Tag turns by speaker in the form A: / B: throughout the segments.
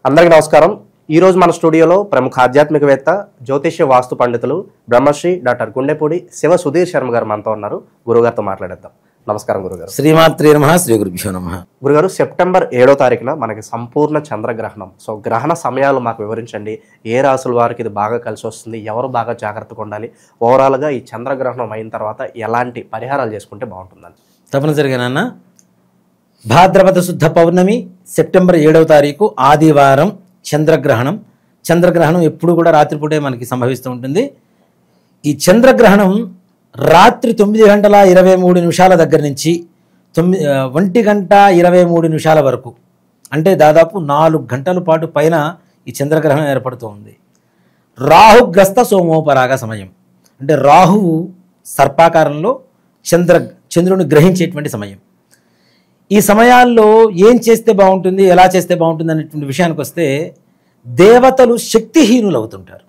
A: అందరికీ నమస్కారం. ఈరోజు మన స్టూడియోలో ప్రముఖ ఆధ్యాత్మికవేత్త, జ్యోతిష్య వాస్తు పండితులు బ్రహ్మశ్రీ డాక్టర్ గుండెపూడి శివ సుధీర్ శర్మ గారు మనతో ఉన్నారు. గురుగారితో మాట్లాడేద్దాం. నమస్కారం గురుగారు.
B: శ్రీమాత్రే నమః. శ్రీ గురుభ్యో నమః.
A: గురుగారు, సెప్టెంబర్ 7వ తారీఖున మనకి సంపూర్ణ చంద్రగ్రహణం. సో గ్రహణ సమయాలు మాకు వివరించండి. ఏ రాసుల వారికి ఇది బాగా కలిసి వస్తుంది, ఎవరు బాగా జాగ్రత్తగా ఉండాలి, ఓవరాల్గా ఈ చంద్రగ్రహణం అయిన తర్వాత ఎలాంటి పరిహారాలు చేసుకుంటే బాగుంటుందని?
B: తప్పనిసరిగా నాన్న, భాద్రపద శుద్ధ పౌర్ణమి సెప్టెంబర్ 7వ తారీఖు ఆదివారం చంద్రగ్రహణం. చంద్రగ్రహణం ఎప్పుడు కూడా రాత్రిపూటే మనకి సంభవిస్తూ ఉంటుంది. ఈ చంద్రగ్రహణం రాత్రి 9:23 దగ్గర నుంచి 1:23 వరకు, అంటే దాదాపు 4 గంటల పాటు పైన ఈ చంద్రగ్రహణం ఏర్పడుతూ ఉంది. రాహుగ్రస్త సోమోపరాగ సమయం, అంటే రాహువు సర్పాకారంలో చంద్రుని గ్రహించేటువంటి సమయం. ఈ సమయాల్లో ఏం చేస్తే బాగుంటుంది, ఎలా చేస్తే బాగుంటుంది అనేటువంటి విషయానికి వస్తే, దేవతలు శక్తిహీనులు అవుతుంటారు.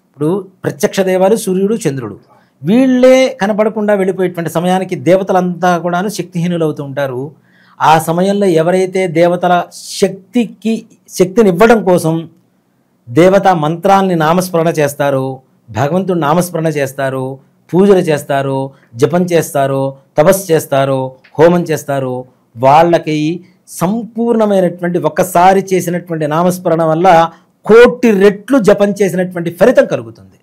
B: ఇప్పుడు ప్రత్యక్ష దేవాలు సూర్యుడు, చంద్రుడు, వీళ్ళే కనపడకుండా వెళ్ళిపోయేటువంటి సమయానికి దేవతలంతా కూడాను శక్తిహీనులు అవుతూ ఉంటారు. ఆ సమయంలో ఎవరైతే దేవతల శక్తిని ఇవ్వడం కోసం దేవతా మంత్రాల్ని నామస్మరణ చేస్తారో, భగవంతుడు నామస్మరణ చేస్తారో, పూజలు చేస్తారో, జపం చేస్తారో, తపస్సు చేస్తారో, హోమం చేస్తారో, వాళ్ళకి సంపూర్ణమైనటువంటి ఒక్కసారి చేసినటువంటి నామస్మరణ వల్ల 1,000,000 రెట్లు జపం చేసినటువంటి ఫలితం కలుగుతుంది.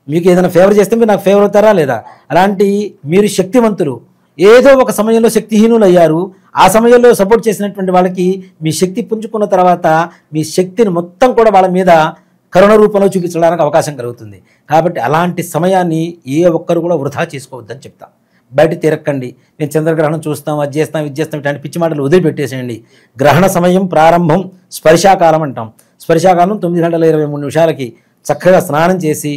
B: మీకు ఏదైనా ఫేవర్ చేస్తే మీరు నాకు ఫేవర్ అవుతారా లేదా? అలాంటి మీరు శక్తివంతులు, ఏదో ఒక సమయంలో శక్తిహీనులు అయ్యారు. ఆ సమయంలో సపోర్ట్ చేసినటువంటి వాళ్ళకి మీ శక్తి పుంజుకున్న తర్వాత మీ శక్తిని మొత్తం కూడా వాళ్ళ మీద కరుణ రూపంలో చూపించడానికి అవకాశం కలుగుతుంది. కాబట్టి అలాంటి సమయాన్ని ఏ ఒక్కరు కూడా వృధా చేసుకోవద్దని చెప్తా. బయట తిరక్కండి, మేము చంద్రగ్రహణం చూస్తాం, అది చేస్తాం, ఇది చేస్తాం, ఇట్లాంటి పిచ్చి మాటలు వదిలిపెట్టేసేయండి. గ్రహణ సమయం ప్రారంభం స్పర్శాకాలం అంటాం. స్పర్శాకాలం 9:23 చక్కగా స్నానం చేసి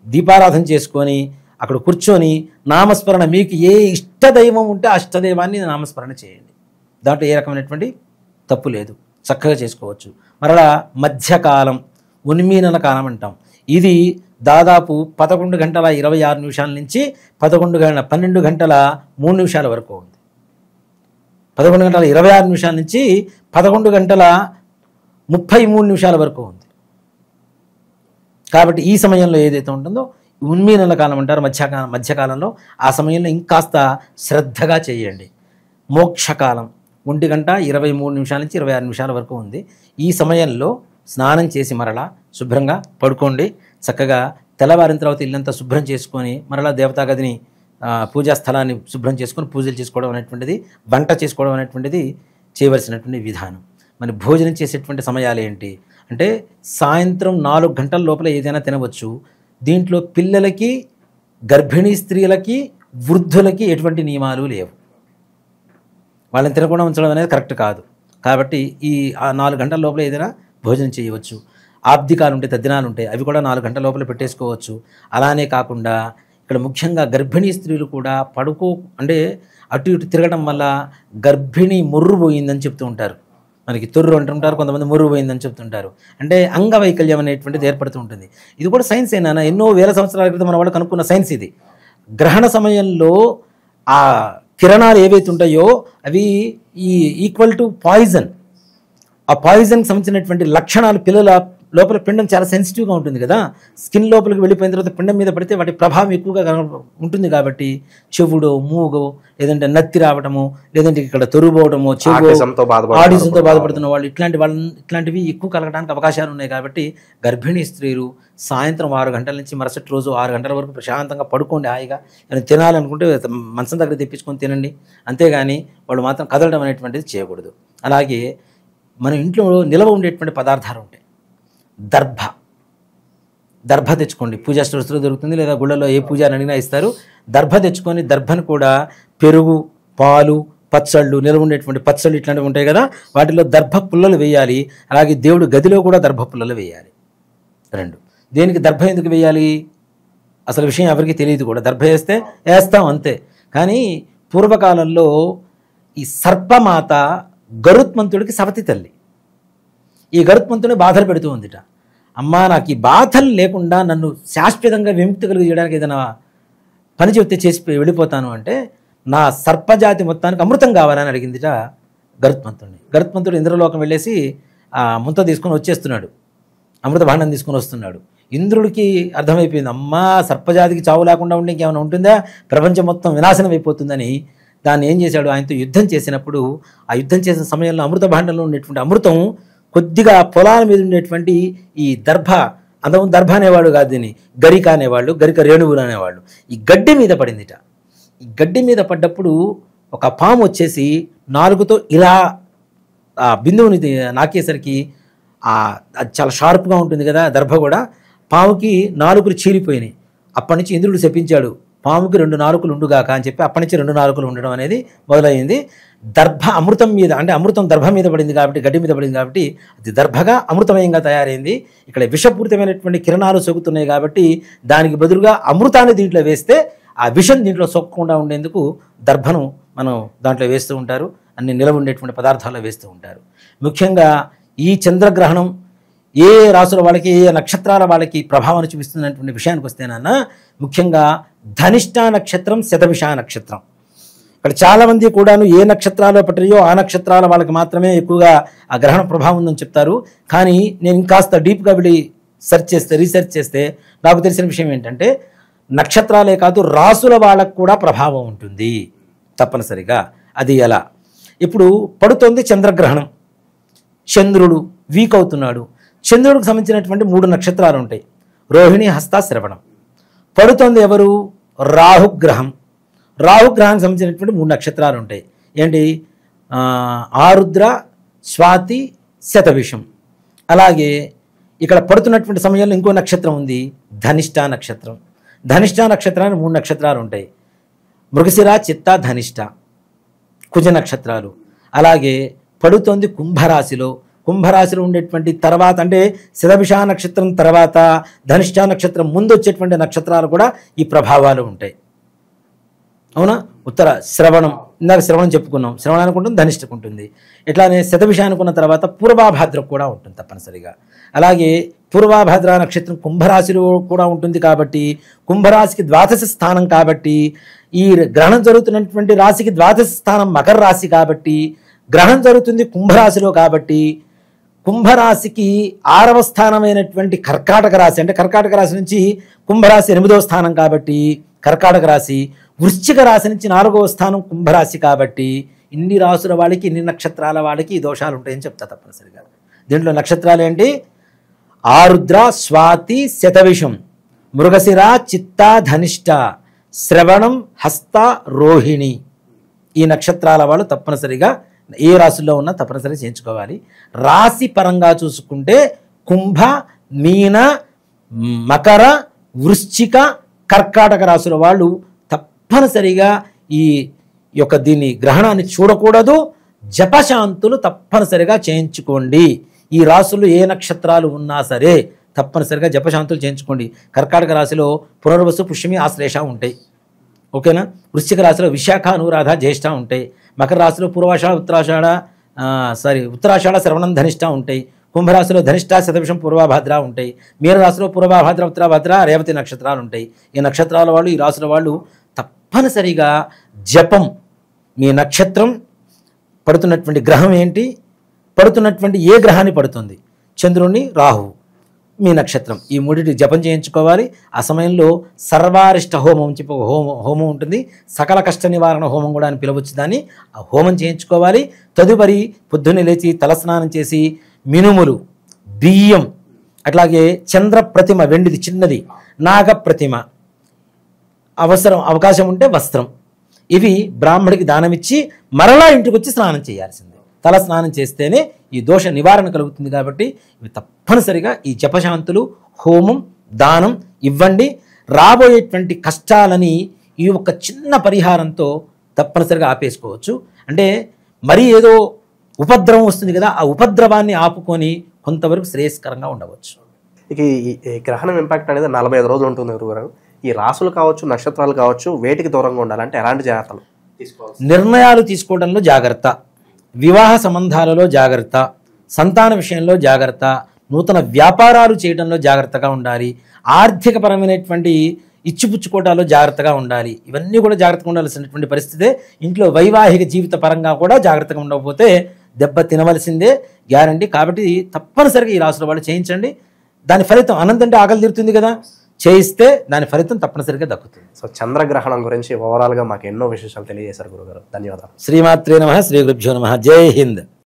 B: దీపారాధన చేసుకొని అక్కడ కూర్చొని నామస్మరణ, మీకు ఏ ఇష్టదైవం ఉంటే ఆ ఇష్టదైవాన్ని నామస్మరణ చేయండి. దాంట్లో ఏ రకమైనటువంటి తప్పు లేదు, చక్కగా చేసుకోవచ్చు. మరలా మధ్యకాలం, ఉన్మీలన కాలం అంటాం. ఇది దాదాపు 11:26 నుంచి 12:3 వరకు ఉంది. 11:26 నుంచి 11:33 వరకు ఉంది. కాబట్టి ఈ సమయంలో ఏదైతే ఉంటుందో ఉన్మీలన కాలం అంటారు, మధ్యకాలంలో. ఆ సమయంలో ఇంకాస్త శ్రద్ధగా చేయండి. మోక్షకాలం 1:23 నుంచి 26 వరకు ఉంది. ఈ సమయంలో స్నానం చేసి మరలా శుభ్రంగా పడుకోండి. చక్కగా తెల్లవారిన తర్వాత ఇల్లంతా శుభ్రం చేసుకొని మరలా దేవతా గదిని, పూజా స్థలాన్ని శుభ్రం చేసుకొని పూజలు చేసుకోవడం అనేటువంటిది, వంట చేసుకోవడం అనేటువంటిది చేయవలసినటువంటి విధానం. మరి భోజనం చేసేటువంటి సమయాలు ఏంటి అంటే, సాయంత్రం 4 గంటల లోపల ఏదైనా తినవచ్చు. దీంట్లో పిల్లలకి, గర్భిణీ స్త్రీలకి, వృద్ధులకి ఎటువంటి నియమాలు లేవు. వాళ్ళని తినకుండా ఉంచడం అనేది కరెక్ట్ కాదు. కాబట్టి ఈ 4 గంటల లోపల ఏదైనా భోజనం చేయవచ్చు. ఆబ్దికాలు ఉంటాయి, తద్దినాలు ఉంటాయి, అవి కూడా 4 గంటల లోపల పెట్టేసుకోవచ్చు. అలానే కాకుండా ఇక్కడ ముఖ్యంగా గర్భిణీ స్త్రీలు కూడా అంటే అటు ఇటు తిరగడం వల్ల గర్భిణీ మొర్రు పోయిందని చెప్తూ ఉంటారు. మనకి తొర్రు అంటుంటారు, కొంతమంది మొర్రు పోయిందని చెప్తుంటారు. అంటే అంగవైకల్యం అనేటువంటిది ఏర్పడుతూ ఉంటుంది. ఇది కూడా సైన్స్ అయినా, ఎన్నో వేల సంవత్సరాల క్రితం మన వాళ్ళు కనుక్కున్న సైన్స్ ఇది. గ్రహణ సమయంలో ఆ కిరణాలు ఏవైతే ఉంటాయో అవి ఈక్వల్ టు పాయిజన్. ఆ పాయిజన్కి సంబంధించినటువంటి లక్షణాలు పిల్లల లోపల, పిండం చాలా సెన్సిటివ్గా ఉంటుంది కదా, స్కిన్ లోపలికి వెళ్ళిపోయిన తర్వాత పిండం మీద పడితే వాటి ప్రభావం ఎక్కువగా ఉంటుంది. కాబట్టి చెవుడో, మూగో, లేదంటే నత్తి రావడము, లేదంటే ఇక్కడ తొరుపోవడము, ఆడిసంతో బాధపడుతున్న వాళ్ళు, ఇట్లాంటివి ఎక్కువ కలగడానికి అవకాశాలు ఉన్నాయి. కాబట్టి గర్భిణీ స్త్రీలు సాయంత్రం 6 గంటల నుంచి మరుసటి రోజు 6 గంటల వరకు ప్రశాంతంగా పడుకోండి. హాయిగా ఏమైనా తినాలనుకుంటే మంచం దగ్గర తెప్పించుకొని తినండి. అంతేగాని వాళ్ళు మాత్రం కదలడం అనేటువంటిది చేయకూడదు. అలాగే మన ఇంట్లో నిల్వ ఉండేటువంటి పదార్థాలు ఉంటాయి. దర్భ తెచ్చుకోండి. పూజా స్టోర్స్లో దొరుకుతుంది, లేదా గుళ్ళలో ఏ పూజ అని అడిగినా ఇస్తారు. దర్భ తెచ్చుకొని దర్భను కూడా పెరుగు, పాలు, పచ్చళ్ళు, నిల్వ ఉండేటువంటి పచ్చళ్ళు ఇట్లాంటివి ఉంటాయి కదా, వాటిలో దర్భ పుల్లలు వేయాలి. అలాగే దేవుడు గదిలో కూడా దర్భ పుల్లలు వేయాలి. 2. దేనికి దర్భ ఎందుకు వేయాలి అసలు విషయం ఎవరికి తెలియదు కూడా. దర్భ వేస్తాం అంతే. కానీ పూర్వకాలంలో ఈ సర్పమాత గరుత్మంతుడికి సవతి తల్లి. ఈ గరుత్మంతుని బాధలు పెడుతూ ఉందిట. అమ్మా, నాకు ఈ బాధలు లేకుండా నన్ను శాశ్వతంగా విముక్తి కలిగి చేయడానికి ఏదైనా పని చెప్తే చేసి వెళ్ళిపోతాను అంటే, నా సర్పజాతి మొత్తానికి అమృతం కావాలని అడిగిందిట గరుత్మంతుడిని. గరుత్మంతుడు ఇంద్రలోకం వెళ్ళేసి ఆ ముంత తీసుకొని వచ్చేస్తున్నాడు, అమృత భాండం తీసుకొని వస్తున్నాడు. ఇంద్రుడికి అర్థమైపోయింది, అమ్మా సర్పజాతికి చావు లేకుండా ఉండి ఇంకేమైనా ఉంటుందా, ప్రపంచం మొత్తం వినాశనం అయిపోతుందని దాన్ని ఏం చేశాడు, ఆయనతో యుద్ధం చేసినప్పుడు ఆ యుద్ధం చేసిన సమయంలో అమృత భాండంలో ఉండేటువంటి అమృతం కొద్దిగా పొలాల మీద ఉండేటువంటి ఈ దర్భ, అంతకు దర్భ అనేవాడు కాదు, దీన్ని గరిక అనేవాళ్ళు, గరిక రేణువులు అనేవాళ్ళు, ఈ గడ్డి మీద పడిందిట. ఈ గడ్డి మీద పడ్డప్పుడు ఒక పాము వచ్చేసి నాలుగుతో ఇలా ఆ బిందువుని నాకేసరికి అది చాలా షార్ప్గా ఉంటుంది కదా దర్భ కూడా, పాముకి నాలుకలు చీలిపోయినాయి. అప్పటి నుంచి ఇంద్రుడు శపించాడు, పాముకి 2 నాలుకలు ఉండుగాక అని చెప్పి అప్పటి నుంచి 2 నాలుకలు ఉండడం అనేది మొదలైంది. దర్భ అమృతం మీద, అంటే అమృతం దర్భ మీద పడింది కాబట్టి, గడ్డి మీద పడింది కాబట్టి అది దర్భగా అమృతమయంగా తయారైంది. ఇక్కడ విషపూరితమైనటువంటి కిరణాలు సోకుతున్నాయి కాబట్టి దానికి బదులుగా అమృతాన్ని దీంట్లో వేస్తే ఆ విషం దీంట్లో సోకకుండా ఉండేందుకు దర్భను మనం దాంట్లో వేస్తూ ఉంటారు, అన్ని నిలవ ఉండేటువంటి పదార్థాల్లో వేస్తూ ఉంటారు. ముఖ్యంగా ఈ చంద్రగ్రహణం ఏ రాసుల వాళ్ళకి, ఏ నక్షత్రాల వాళ్ళకి ప్రభావాన్ని చూపిస్తున్నటువంటి విషయానికి వస్తేనన్నా ముఖ్యంగా ధనిష్ట నక్షత్రం, శతభిష నక్షత్రం. ఇక్కడ చాలామంది కూడాను ఏ నక్షత్రాలు పట్టాయో ఆ నక్షత్రాల వాళ్ళకి మాత్రమే ఎక్కువగా ఆ గ్రహణ ప్రభావం ఉందని చెప్తారు. కానీ నేను ఇంకాస్త డీప్గా వెళ్ళి రీసెర్చ్ చేస్తే నాకు తెలిసిన విషయం ఏంటంటే నక్షత్రాలే కాదు రాసుల వాళ్ళకు కూడా ప్రభావం ఉంటుంది తప్పనిసరిగా. అది ఎలా? ఇప్పుడు పడుతోంది చంద్రగ్రహణం, చంద్రుడు వీక్ అవుతున్నాడు. చంద్రుడికి సంబంధించినటువంటి 3 నక్షత్రాలు ఉంటాయి, రోహిణి, హస్త, శ్రవణం. పడుతోంది ఎవరు? రాహుగ్రహం. రాహుగ్రహానికి సంబంధించినటువంటి 3 నక్షత్రాలు ఉంటాయి. ఏంటి? ఆరుద్ర, స్వాతి, శతభిషం. అలాగే ఇక్కడ పడుతున్నటువంటి సమయంలో ఇంకో నక్షత్రం ఉంది, ధనిష్ట నక్షత్రం. ధనిష్ట నక్షత్రానికి 3 నక్షత్రాలు ఉంటాయి, మృగశిర, చిత్త, ధనిష్ట, కుజ నక్షత్రాలు. అలాగే పడుతోంది కుంభరాశిలో. కుంభరాశిలో ఉండేటువంటి తర్వాత, అంటే శతభిష నక్షత్రం తర్వాత ధనిష్ట నక్షత్రం ముందు వచ్చేటువంటి నక్షత్రాలు కూడా ఈ ప్రభావాలు ఉంటాయి. అవునా? ఉత్తర శ్రవణం, ఇందాక శ్రవణం చెప్పుకున్నాం, శ్రవణానికి ఉంటుంది, ధనిష్టకు ఉంటుంది. ఇట్లానే శతభిష అనుకున్న తర్వాత పూర్వాభాద్రకు కూడా ఉంటుంది తప్పనిసరిగా. అలాగే పూర్వాభాద్ర నక్షత్రం కుంభరాశిలో కూడా ఉంటుంది కాబట్టి, కుంభరాశికి ద్వాదశ స్థానం కాబట్టి, ఈ గ్రహణం జరుగుతున్నటువంటి రాశికి ద్వాదశ స్థానం మకర రాశి కాబట్టి, గ్రహణం జరుగుతుంది కుంభరాశిలో కాబట్టి, కుంభరాశికి 6వ స్థానమైనటువంటి కర్కాటక రాశి, అంటే కర్కాటక రాశి నుంచి కుంభరాశి 8వ స్థానం కాబట్టి కర్కాటక రాశి, వృశ్చిక రాశి నుంచి 4వ స్థానం కుంభరాశి కాబట్టి ఇన్ని రాసుల వాళ్ళకి, ఇన్ని నక్షత్రాల వాళ్ళకి ఈ దోషాలు ఉంటాయని చెప్తా తప్పనిసరిగా. దీంట్లో నక్షత్రాలు ఏంటి? ఆరుద్ర, స్వాతి, శతభిషం, మృగశిర, చిత్త, ధనిష్ట, శ్రవణం, హస్త, రోహిణి. ఈ నక్షత్రాల వాళ్ళు తప్పనిసరిగా ఏ రాశుల్లో ఉన్నా తప్పనిసరిగా చేయించుకోవాలి. రాశి పరంగా చూసుకుంటే కుంభ, మీన, మకర, వృశ్చిక, కర్కాటక రాశుల వాళ్ళు తప్పనిసరిగా ఈ యొక్క దీన్ని గ్రహణాన్ని చూడకూడదు. జపశాంతులు తప్పనిసరిగా చేయించుకోండి. ఈ రాశులు ఏ నక్షత్రాలు ఉన్నా సరే తప్పనిసరిగా జపశాంతులు చేయించుకోండి. కర్కాటక రాశిలో పునర్వసు, పుష్యమి, ఆశ్లేష ఉంటాయి, ఓకేనా? వృశ్చిక రాశిలో విశాఖ, అనురాధ, జ్యేష్ఠ ఉంటాయి. మకర రాశిలో పూర్వాషాఢ, ఉత్తరాషాఢ, శ్రవణం, ధనిష్ట ఉంటాయి. కుంభరాశిలో ధనిష్ట, శతభిషం, పూర్వభాద్ర ఉంటాయి. మీనరాశిలో పూర్వభాద్ర, ఉత్తరాభాద్ర, రేవతి నక్షత్రాలు ఉంటాయి. ఈ నక్షత్రాల వాళ్ళు, ఈ రాశుల వాళ్ళు తప్పనిసరిగా జపం, మీ నక్షత్రం, పడుతున్నటువంటి గ్రహం ఏంటి, పడుతున్నటువంటి ఏ గ్రహాన్ని పడుతుంది, చంద్రుణ్ణి, రాహు, మీ నక్షత్రం, ఈ 3 జపం చేయించుకోవాలి. ఆ సమయంలో సర్వారిష్ట హోమం అని చెప్పి హోమం ఉంటుంది, సకల కష్ట నివారణ హోమం కూడా అని పిలవచ్చు దాన్ని. ఆ హోమం చేయించుకోవాలి. తదుపరి పొద్దున్నే లేచి తలస్నానం చేసి మినుములు, బియ్యం, అట్లాగే చంద్ర ప్రతిమ, వెండిది చిన్నది, నాగ ప్రతిమ, అవకాశం ఉంటే వస్త్రం, ఇవి బ్రాహ్మడికి దానమిచ్చి మరలా ఇంటికి వచ్చి స్నానం చేయాల్సిందే. తల స్నానం చేస్తేనే ఈ దోష నివారణ కలుగుతుంది. కాబట్టి ఇవి తప్పనిసరిగా ఈ జపశాంతులు, హోమం, దానం ఇవ్వండి. రాబోయేటువంటి కష్టాలని ఈ ఒక చిన్న పరిహారంతో తప్పనిసరిగా ఆపేసుకోవచ్చు. అంటే మరీ ఏదో ఉపద్రవం వస్తుంది కదా, ఆ ఉపద్రవాన్ని ఆపుకొని కొంతవరకు శ్రేయస్కరంగా ఉండవచ్చు.
A: ఇక ఈ గ్రహణం ఇంపాక్ట్ అనేది 45 రోజులు ఉంటుంది గురుగారు. ఈ రాసులు కావచ్చు, నక్షత్రాలు కావచ్చు, వేటికి దూరంగా ఉండాలంటే ఎలాంటి జాగ్రత్తలు తీసుకోవాలి?
B: నిర్ణయాలు తీసుకోవడంలో జాగ్రత్త, వివాహ సంబంధాలలో జాగ్రత్త, సంతాన విషయంలో జాగ్రత్త, నూతన వ్యాపారాలు చేయడంలో జాగ్రత్తగా ఉండాలి, ఆర్థికపరమైనటువంటి ఇచ్చిపుచ్చుకోవటాల్లో జాగ్రత్తగా ఉండాలి. ఇవన్నీ కూడా జాగ్రత్తగా ఉండాల్సినటువంటి పరిస్థితే. ఇంట్లో వైవాహిక జీవిత పరంగా కూడా జాగ్రత్తగా ఉండకపోతే దెబ్బ తినవలసిందే గ్యారంటీ. కాబట్టి తప్పనిసరిగా ఈ రాసుల వాళ్ళు చేయించండి. దాని ఫలితం అనంతంటే ఆకలి తీరుతుంది కదా, చేయిస్తే దాని ఫలితం తప్పనిసరిగా దక్కుతుంది.
A: సో చంద్రగ్రహణం గురించి ఓవరాల్గా మాకు ఎన్నో విశేషాలు తెలియజేశారు గురుగారు. ధన్యవాదాలు.
B: శ్రీమాత్రే నమః. శ్రీ గురుభ్యో నమః. జై హింద్.